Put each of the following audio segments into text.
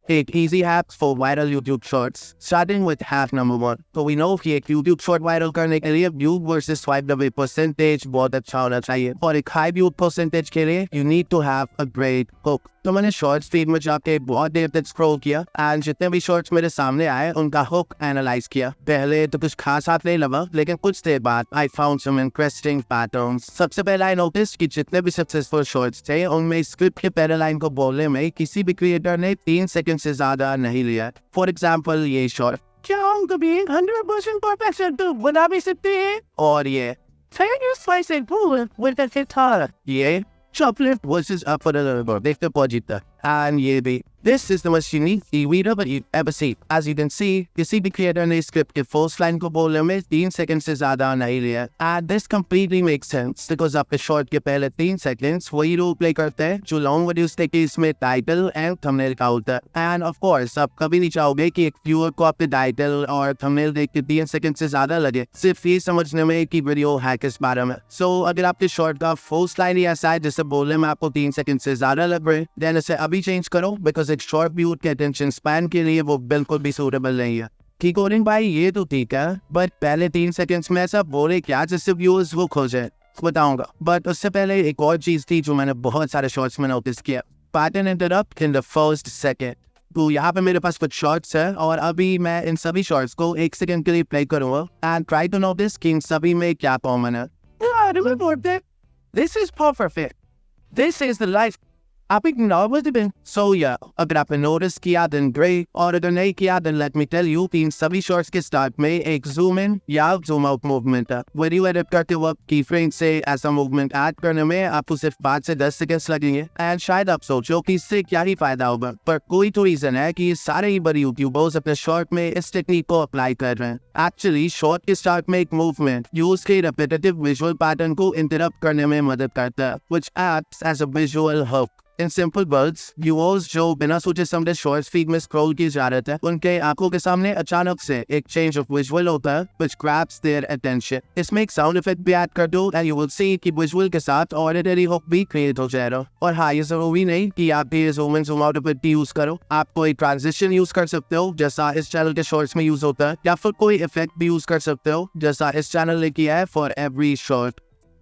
8 easy hacks for viral YouTube shorts. Starting with hack number 1. तो we know कि एक YouTube short viral करने के लिए view versus swipe away percentage बहुत अच्छा होना चाहिए. और एक high view percentage के लिए you need to have a great hook. तो मैंने शॉर्ट्स फीड में जाके बहुत देर तक स्क्रॉल किया एंड जितने भी शॉर्ट्स मेरे सामने आए उनका हुक एनालाइज किया. पहले तो कुछ खास हाथ नहीं लगा, लेकिन कुछ देर बाद I found some interesting patterns. सबसे पहले आई नोटिस कि जितने भी सक्सेसफुल शॉर्ट्स थे उनमें स्क्रिप्ट के पहले लाइन को बोलने में किसी भी क्रिएटर ने 3 सेकंड से ज्यादा नहीं लिया. फॉर एग्जाम्पल ये शॉर्ट, क्या हम कभी 100% परफेक्शन तो बना भी सकते हैं? और ये ये chocolate versus up for the number. देखते पहुंचता. And ये भी. This is the most unique e-reader that you've ever seen. As you can see, किसी भी creator ने स्क्रिप्ट के फर्स्ट लाइन को बोलने में 3 सेकंड से ज्यादा नहीं लिया. And this completely makes sense because आपके शॉर्ट के पहले 3 सेकंड्स वही रोल प्ले करते हैं जो लॉन्ग वीडियोस के इसमें टाइटल एंड थंबनेल का होता है. And of course, आप कभी नहीं चाहोगे कि एक व्यूअर को आपके टाइटल और थंबनेल देख के 3 सेकंड से ज्यादा लगे सिर्फ ये समझने में कि वीडियो है किस बारे में. So अगर आपके शॉर्ट का फर्स्ट लाइन ही ऐसा है जिसे बोलने में आपको 3 सेकंड से ज्यादा लग रहे, देन इसे अभी चेंज करो बिकॉज एक शॉर्ट व्यूअर के अटेंशन स्पैन के लिए वो बिल्कुल भी सूटेबल नहीं है. ठीक हो भाई, ये तो ठीक है, बट पहले 3 सेकंड्स में ऐसा बोले क्या जिससे व्यूअर्स वो खोजे, बताऊंगा. बट उससे पहले एक और चीज थी जो मैंने बहुत सारे शॉर्ट्स में नोटिस किया. Pattern interrupt in the first second. तो यहाँ पे मेरे पास कुछ शॉर्ट्स है और अभी मैं इन सभी शॉर्ट्स को 1 सेकंड के लिए प्ले करूंगा एंड ट्राई टू नोटिस कि इन सभी में क्या कॉमन है. This is perfect. This is the life. आप एक नॉर्मल दिन. So yeah, अगर आपने नोटिस किया then great, और अगर नहीं किया then let me tell you कि इन सभी शॉर्ट्स के स्टार्ट में एक जूम इन या जूम आउट मूवमेंट है. वीडियो एडिट करते वक्त की फ्रेम से ऐसा मूवमेंट ऐड करने में आपको सिर्फ 5 से 10 सेकंड्स लगेंगे एंड शायद आप सोचो कि इससे क्या ही फायदा होगा, पर कोई तो रीजन है कि ये सारे ही बड़े यूट्यूबर्स अपने शॉर्ट में इस टेक्निक को अप्लाई कर रहे हैं. एक्चुअली शॉर्ट के स्टार्ट में एक मूवमेंट यूज के रेपिटेटिव विजुअल पैटर्न को इंटरप्ट करने में मदद करता है which acts as a visual hook. In simple words, viewers जो बिना सोचे समझे शॉर्ट्स फीड में स्क्रॉल किए जा रहे थे उनके आंखों के सामने अचानक से एक चेंज ऑफ विजुअल होता है which grabs their attention. इसमें एक साउंड इफेक्ट भी ऐड कर दो and you will see कि विजुअल के साथ ऑर्डिनरी हुक भी क्रिएट हो जाएगा. और हाँ, ये जरूरी नहीं कि आप ये zoom in zoom out effect use करो. आप कोई ट्रांजिशन यूज कर सकते हो जैसा इस चैनल के शॉर्ट्स में यूज होता है, या फिर कोई इफेक्ट भी यूज कर सकते हो जैसा इस चैनल ने किया है for every short.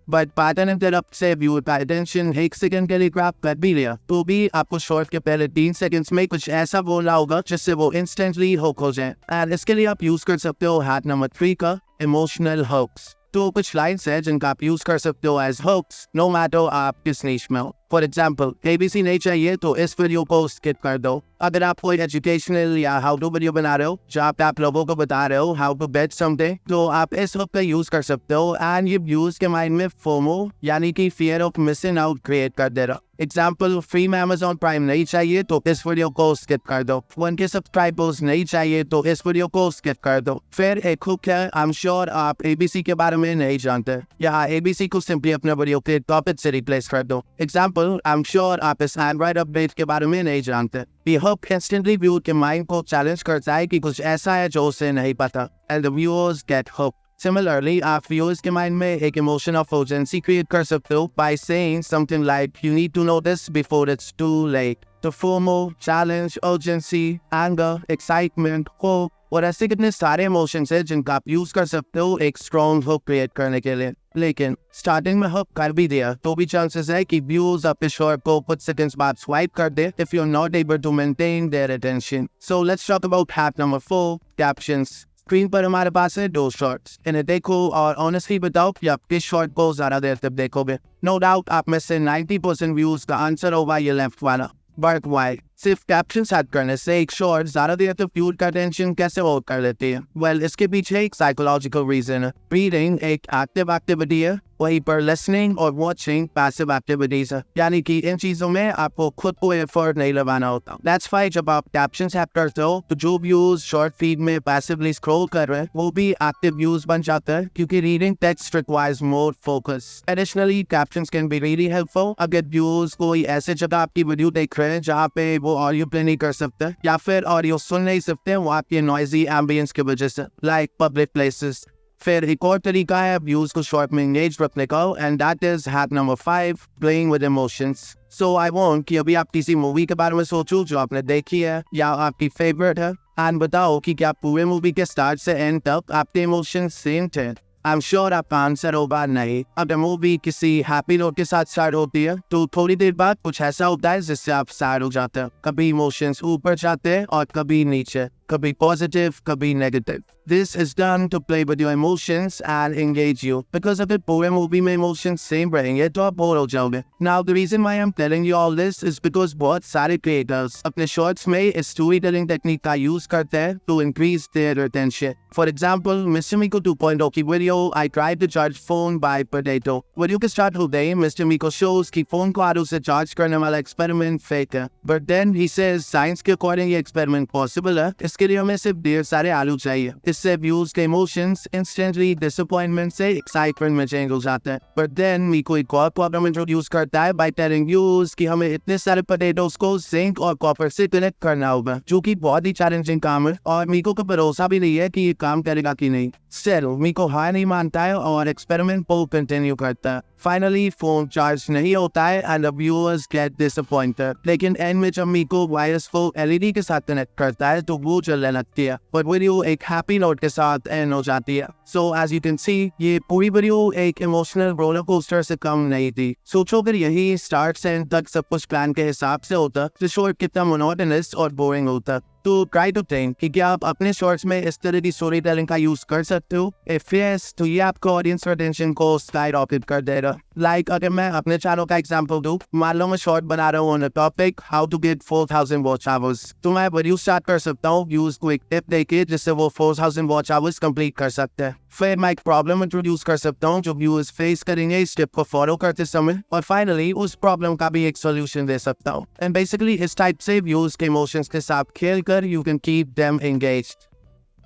But pattern interrupt से व्यूअर का अटेंशन 1 सेकंड के लिए ग्रैब कर भी लिया तो भी आपको शॉर्ट के पहले 3 सेकंड्स में कुछ ऐसा बोलना होगा जिससे वो इंस्टेंटली हुक हो जाए. एंड इसके लिए आप यूज कर सकते हो हैक नंबर 3 का इमोशनल हुक्स. तो कुछ लाइन्स है जिनका आप यूज कर सकते हो एज हुक्स नो मैटर आप किस नीश में हो. फॉर एग्जाम्पल, ABC नहीं चाहिए तो इस वीडियो को स्किप कर दो. अगर आप कोई एजुकेशनल या हाउ टू वीडियो बना रहे हो जहाँ पे आप लोगों को बता रहे हो हाउ टू बेट समथिंग, तो आप इस हुक का यूज कर सकते हो एंड ये व्यूअर्स के माइंड में फोमो यानी कि fear of missing out create कर दे रहा. एग्जाम्पल, फ्री में Amazon प्राइम नहीं चाहिए तो इस वीडियो को स्किप कर दो. 1K सब्सक्राइबर्स नहीं चाहिए तो इस वीडियो को स्किप कर दो. फिर एक हुक है, आई एम श्योर आप ABC के बारे में नहीं जानते, यहाँ ABC को सिंपली अपने वीडियो के टॉपिक से रिप्लेस कर दो. एग्जाम्पल, आई एम श्योर आप इस एंड्रॉइड अपडेट के बारे में नहीं जानते. ये हुक इंस्टेंटली व्यूअर के माइंड को चैलेंज करता है कि कुछ ऐसा है जो उसे नहीं पता and the viewers gate hooked. Similarly, आप व्यूअर्स के माइंड में एक इमोशन ऑफ urgency क्रिएट कर सकते हो by saying something like you need to know this before it's too late. तो FOMO, challenge, urgency, anger, excitement, hope और ऐसे कितने सारे इमोशंस हैं जिनका आप यूज कर सकते हो एक स्ट्रॉन्ग हुक क्रिएट करने के लिए. लेकिन स्टार्टिंग में हुक कर भी दिया तो भी चांसेस है कि व्यूअर्स आपके शॉर्ट को कुछ सेकंड्स बाद स्वाइप कर दे if you're not able to maintain their attention. So let's talk about hack number 4, captions. Screen पर हमारे पास है 2 शॉर्ट्स. इन्हें देखो और ऑनेस्टली बताओ कि आप किस शॉर्ट को ज्यादा देर तक देखोगे. नो डाउट आप में से 90% व्यूज का आंसर होगा ये लेफ्ट वाला. But why? सिर्फ कैप्शन सेट करने से एक शॉर्ट ज्यादा देर तक व्यूअर का अटेंशन कैसे होल्ड कर लेती है? वेल, इसके पीछे एक साइकोलॉजिकल रीजन है. रीडिंग एक एक्टिव एक्टिविटी है, वहीं पर लिसनिंग और वॉचिंग पैसिव एक्टिविटीज है, यानी कि इन चीजों में आपको खुद को एफर्ट नहीं लगाना होता. दैट्स व्हाई जब आप कैप्शन सेट करते हो तो जो व्यूज शॉर्ट फीड में पैसिवली स्क्रॉल कर रहे हैं वो भी एक्टिव व्यूज बन जाता है क्योंकि reading text requires more focus. Additionally captions can be really helpful अगर व्यूअर्स कोई ऐसे जगह आपकी वीडियो देख रहे हैं जहाँ पे वो ऑडियो प्ले नहीं कर सकते या फिर ऑडियो सुन नहीं सकते वो आपके नॉइजी एम्बियंस की वजह से, लाइक पब्लिक प्लेसेस. फिर एक और तरीका है व्यूज को शॉर्ट में एंगेज रखने का and that is hack number 5, playing with emotions. So I want कि अभी आप किसी मूवी के बारे में सोचो जो आपने देखी है या आपकी फेवरेट है, एंड बताओ कि क्या पूरे मूवी के स्टार्ट से एंड तक आपके इमोशन सेम थे। आई एम श्योर आपका आंसर होगा नहीं। अगर मूवी किसी हैप्पी नोट के साथ स्टार्ट होती है तो थोड़ी देर बाद कुछ ऐसा होता है जिससे आप सैड हो जाते हैं। कभी इमोशंस ऊपर जाते हैं और कभी नीचे, कभी पॉजिटिव कभी negative. This is done to play with your emotions and engage you, because अगर पूरे मूवी में इमोशंस सेम रहेंगे तो आप बोर हो जाओगे। Now the reason why I am telling you all this is because बहुत सारे क्रिएटर्स अपने शॉर्ट्स में इस स्टोरी टेलिंग टेक्निक का यूज करते हैं to increase their attention. For example, mister Meeko 2.0 की video I tried to charge phone by potato। Video के स्टार्ट होते ही मिस्टर मीको शोज कि फोन को आलू से चार्ज करने वाला एक्सपेरिमेंट फेक है, but then he says science के अकॉर्डिंग ये एक्सपेरिमेंट पॉसिबल है, इसके लिए हमें सिर्फ ढेर सारे आलू चाहिए। इससे व्यूज के इमोशंस इंस्टेंटली डिसअपॉइंटमेंट से एक्साइटमेंट में चेंज हो जाते हैं। बट देन मीको एक और प्रॉब्लम इंट्रोड्यूस करता है बाय टेलिंग व्यूज कि हमें इतने सारे पोटेटोज को जिंक और कॉपर से कनेक्ट करना होगा, जो कि बहुत ही चैलेंजिंग काम है और मीको को भरोसा भी नहीं है कि ये काम करेगा कि नहीं। स्टिल मीको हार नहीं मानता है और एक्सपेरिमेंट को कंटिन्यू करता है। फाइनली फोन चार्ज नहीं होता है and the viewers get disappointed. लेकिन एंड में जब मीको वायरस को एलईडी के साथ कनेक्ट करता है तो वो चलने लगती है, बट वीडियो एक हैप्पी नोट के साथ एंड हो जाती है। So as you can see ये पूरी वीडियो एक इमोशनल रोलर कोस्टर से कम नहीं थी। सोचो अगर यही स्टार्ट से एंड तक सब कुछ प्लान के हिसाब से होता तो शॉर्ट कितना मोनोटोनस और बोरिंग होता। तो ट्राई टू थिंक कि क्या आप अपने शॉर्ट्स में इस तरह की स्टोरी टेलिंग का यूज कर सकते हो। इफ यस तो ये आपको ऑडियंस अटेंशन को स्काईरॉकेट कर देगा। लाइक अगर मैं अपने चैनल का एग्जांपल दूं, मान लो मैं शॉर्ट बना रहा हूँ on a topic how to get 4000 watch hours, तो मैं वीडियो स्टार्ट कर सकता हूँ व्यूज को एक टिप देके जिससे वो 4000 वॉच आवर्स कंप्लीट कर सकते हैं। फिर मैं एक प्रॉब्लम इंट्रोड्यूस कर सकता हूँ जो व्यूअर्स फेस करेंगे इस टिप को फॉलो करते समय, और फाइनली उस प्रॉब्लम का भी एक सोल्यूशन दे सकता हूँ। एंड बेसिकली इस टाइप से व्यूअर्स के इमोशंस के साथ खेल कर you can keep them engaged.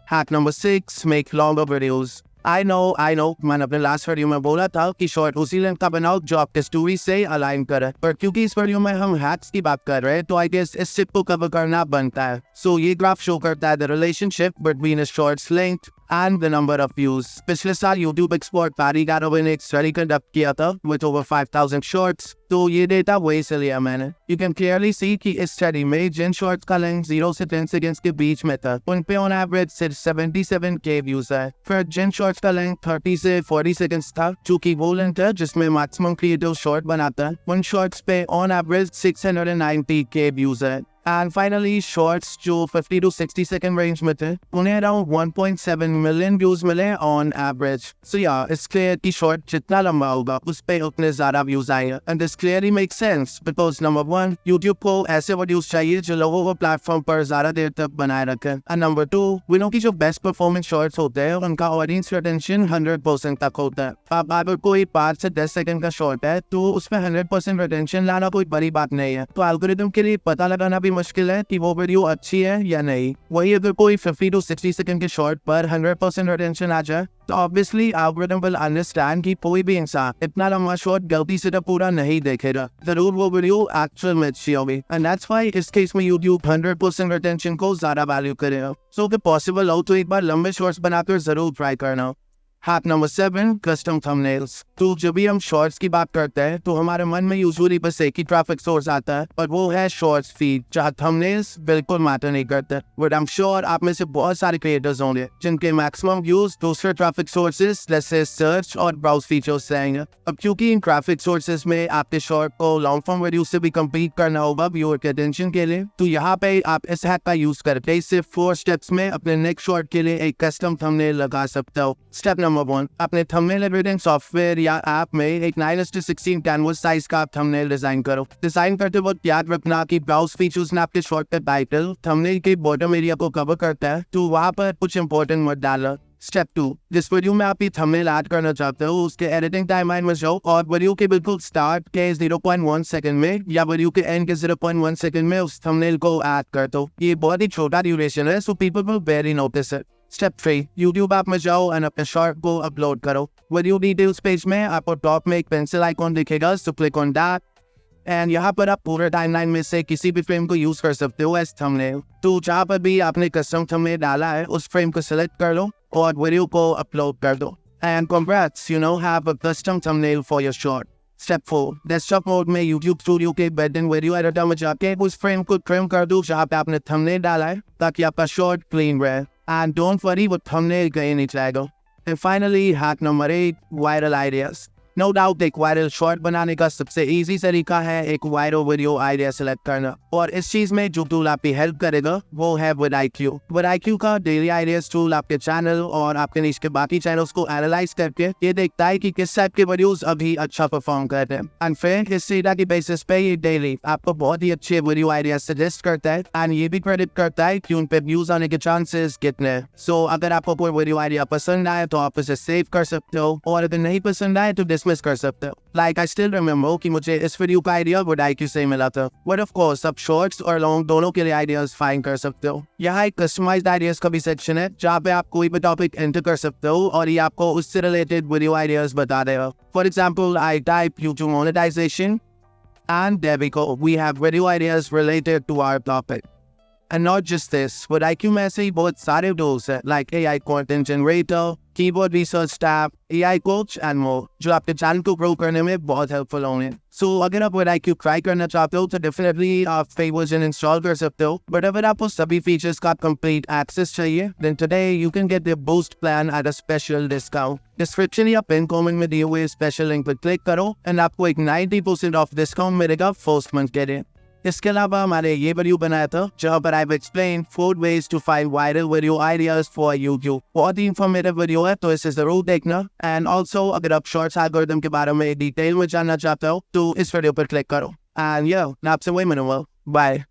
Hack number 6, make longer videos. I know, मैंने अपने लास्ट वीडियो में बोला था कि शॉर्ट उसी लेंथ का बनाओ जो आपके स्टोरी से अलाइन करे, पर क्योंकि इस वीडियो में हम हैक्स की बात कर रहे हैं तो आई गेस इस टिप को कवर करना बनता है। सो ये ग्राफ शो करता है the relationship between a shorts length and the number of views। पिछले साल YouTube एक्सपर्ट पैरी गारोवे ने एक स्टडी कंडक्ट किया था with over 5000 शॉर्ट्स, तो ये डेटा वही से लिया मैंने। You can clearly see कि इस स्टडी में जिन शॉर्ट्स का लेंथ 0 से 10 सेकंड्स के बीच में था उन पे ऑन एवरेज सिर्फ 77K व्यूज है। फिर जिन शॉर्ट्स का लेंथ 30 से 40 सेकंड्स था, जो कि वो लेंथ है जिसमें मैक्सिमम क्रिएटिव शॉर्ट बनाता है, उन शॉर्ट्स पे ऑन एवरेज 690K व्यूज है। एंड फाइनली शॉर्ट्स जो 50 to 60 सेकंड रेंज में थे उन्हें अराउंड 1.7 मिलियन व्यूज मिले ऑन एवरेज। सो या इट्स क्लियर कि शॉर्ट जितना लंबा होगा उस पे उतने ज्यादा व्यूज आएंगे। And this clearly makes sense because number 1, YouTube को ऐसे वीडियोस चाहिए जो लोगों को प्लेटफॉर्म पर ज्यादा देर तक बनाए रखें। एंड नंबर 2, वी नो कि जो बेस्ट परफॉर्मेंस शॉर्ट्स होते हैं उनका ऑडियंस रिटेंशन 100% तक होता है। अब अगर कोई 5 से 10 सेकंड का शॉर्ट है तो उसमें 100% रिटेंशन लाना कोई बड़ी बात नहीं है। तो एल्गोरिथम के लिए पता लगाना भी मुश्किल है कि वो वीडियो अच्छी है या नहीं। वही अगर कोई 50 to 60 सेकंड के शॉर्ट पर 100% अटेंशन आ जाए तो ऑब्वियसली एल्गोरिथम विल अंडरस्टैंड कि कोई भी इंसान इतना लंबा शॉर्ट गलती से तो पूरा नहीं देखेगा, जरूर वो वीडियो एक्चुअल में अच्छी होगी। एंड दैट्स व्हाई इस केस में YouTube 100% अटेंशन को ज्यादा वैल्यू करेगा। सो अगर पॉसिबल हो तो एक बार लंबे शॉर्ट्स बनाकर जरूर ट्राई करना। Hack number 7, custom thumbnails. तो जब भी हम शॉर्ट्स की बात करते हैं तो हमारे मन में यूजुअली बस एक ही ट्रैफिक सोर्स आता है और वो है शॉर्ट्स फीड, जहाँ थंबनेल्स बिल्कुल मैटर नहीं करते। बट आई एम श्योर आप में से बहुत सारे क्रिएटर्स होंगे जिनके मैक्सिमम व्यूज दूसरे ट्रैफिक सोर्सेज जैसे सर्च और ब्राउज फीचर्स से आएंगे। अब क्योंकि इन ट्रैफिक सोर्सेज में आपके शॉर्ट को लॉन्ग फॉर्म वीडियो से भी कम्पीट करना होगा व्यूअर के अटेंशन के लिए, तो यहाँ पे आप इस हैक का यूज करके सिर्फ 4 स्टेप्स में अपने नेक्स्ट शॉर्ट के लिए एक कस्टम थंबनेल लगा सकते हो। स्टेप नंबर 1, अपने थंबनेल एडिटिंग सॉफ्टवेयर या ऐप में एक 9:16 कैनवस साइज का थंबनेल डिजाइन करो। डिजाइन करते वक्त याद रखना कि ब्राउज फीचर्स ने आपके शॉर्ट का टाइटल थंबनेल के बॉटम एरिया को कवर करता है, तो वहां पर कुछ इंपॉर्टेंट मत डालना। स्टेप 2, जिस वीडियो में आप ये थंबनेल ऐड करना चाहते हो उसके एडिटिंग टाइमलाइन में जाओ और वीडियो के बिल्कुल स्टार्ट के 0.1 सेकंड में या वीडियो के एंड के 0.1 सेकंड में उस थंबनेल को ऐड कर दो। ये बहुत ही छोटा ड्यूरेशन है, so people will very notice it. Step 3, YouTube app में जाओ और अपने शॉर्ट को अपलोड करो। वीडियो डिटेल्स पेज में आपको टॉप में एक पेंसिल आइकॉन दिखेगा, so click on that and यहाँ पर आप पूरे टाइमलाइन में से किसी भी फ्रेम को यूज कर सकते हो एज थंबनेल। तो जहाँ पर भी आपने कस्टम थंबनेल डाला है उस फ्रेम को सिलेक्ट कर लो और वीडियो को अपलोड कर दो। And congrats, you know, have a custom thumbnail for your short। Step 4, desktop mode में YouTube स्टूडियो के बेडिंग वीडियो एडिटर में जाके उस फ्रेम को ट्रिम कर दो जहाँ पे आपने थंबनेल डाला है, ताकि आपका शॉट क्लीन रहे। एंड डोंट वरी, वो थंबनेल कहीं नहीं जाएगा। And finally hack number 8, viral ideas. No doubt एक वायरल शॉर्ट बनाने का सबसे इजी तरीका है एक वायरल वीडियो आइडिया सेलेक्ट करना, और इस चीज में जो टूल आपकी हेल्प करेगा वो है vidIQ। vidIQ का डेली आइडियाज टूल आपके चैनल और आपके नीचे के बाकी चैनल्स को एनालाइज करके ये देखता है कि किस टाइप के वीडियोस अभी अच्छा परफॉर्म कर रहे हैं, एंड फिर इस डेटा की बेसिस पे ये डेली आपको बहुत ही अच्छे वीडियो आइडिया सजेस्ट करता है, एंड ये भी क्रेडिट करता है कि उन पे व्यूज आने के चांसेस कितने हैं। सो अगर आपको कोई वीडियो आइडिया पसंद आए तो आप उसे सेव कर सकते हो, और अगर नहीं पसंद आए तो डिसमिस कर सकते हो। लाइक आई स्टिल रिमेम्बर कि मुझे इस वीडियो का आइडिया vidIQ से ही मिला था, बट ऑफ कोर्स आप शॉर्ट्स और लॉन्ग दोनों के लिए आइडियाज फाइंड कर सकते हो। यहाँ एक कस्टमाइज्ड आइडियाज का भी सेक्शन है जहाँ पे आप कोई भी टॉपिक एंटर कर सकते हो और ये आपको उससे रिलेटेड वीडियो आइडियाज बता देगा। For example, I type YouTube monetization and there we go, we have video ideas related to our topic. And not just this, vidIQ में ऐसे ही बहुत सारे tools हैं like AI content generator, keyboard research tab, AI coach and more, जो आपके channel को grow करने में बहुत हेल्पफुल होंगे। सो अगर आप vidIQ ट्राई करना चाहते हो तो डेफिनेटली आप फ्री वर्जन इंस्टॉल कर सकते हो, बट अगर आपको सभी फीचर्स का कंप्लीट एक्सेस चाहिए then today you can get the boost plan at a special discount. Description या पिन कमेंट में दिए हुए स्पेशल लिंक पर क्लिक करो एंड आपको एक 90% ऑफ डिस्काउंट मिलेगा फर्स्ट मंथ के लिए। इसके अलावा मैंने ये वीडियो बनाया था जहाँ पर I explain 4 ways to find viral video ideas for YouTube। बहुत ही इंफॉर्मेटिव वीडियो है तो इसे जरूर देखना, एंड ऑल्सो अगर आप शॉर्ट्स एल्गोरिथम के बारे में डिटेल में जानना चाहते हो तो इस वीडियो पर क्लिक करो। एंड या आपसे वही मिलूंगा, बाय।